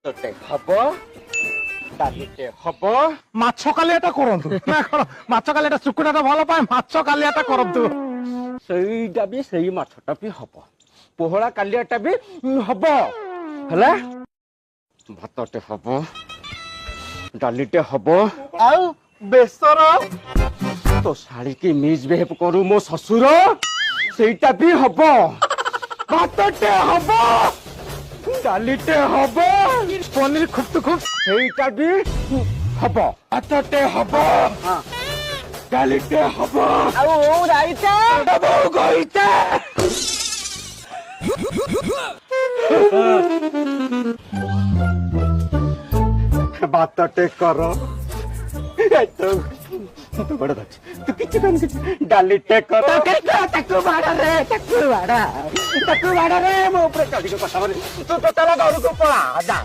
ତୋତେ ହବ ଡାଲିଟେ ହବ ମାଛ କାଲିଆଟା କରନ୍ତୁ ନା କଣ ମାଛ କାଲିଆଟା ଶୁକୁଟାଟା ଭଲ ପାଏ ମାଛ କାଲିଆଟା କରନ୍ତୁ ସେଇଟା ବି ସେଇ ମାଛଟା ବି ହବ ପୋହଳା କାଲିଆଟା ବି ହବ ହେଲା ଭାତଟେ ହବ ଡାଲିଟେ ହବ ଆଉ ବେସର ତୋ ଶାଳୀକି ମିସବିହେଭ କରୁ ମୋ ଶ୍ୱଶୁର ସେଇଟା ବି ହବ ଭାତଟେ ହବ ଡାଲିଟେ ହବ ପନିର ଖୁପ୍ତୁ ଖୁପ୍ ସେଇଟା ବି ହବ ଭାତଟେ ହବ ଡାଲିଟେ ହବ ଆଉ ରାଇତା ବୋଉ କହିତା ଭାତଟେ କର ତୁ ବଡ ଧରିଛି ତୁ କିଛି କର କିଛି ଡାଲିଟେ କର ତାକୁ ବାଡା ରେ ତାକୁ ବାଡା ରେ ମୋ ଉପରେ ଚଢିକି କଥା ତୁ ତ ତାର ଘରକୁ ପଳା ଯା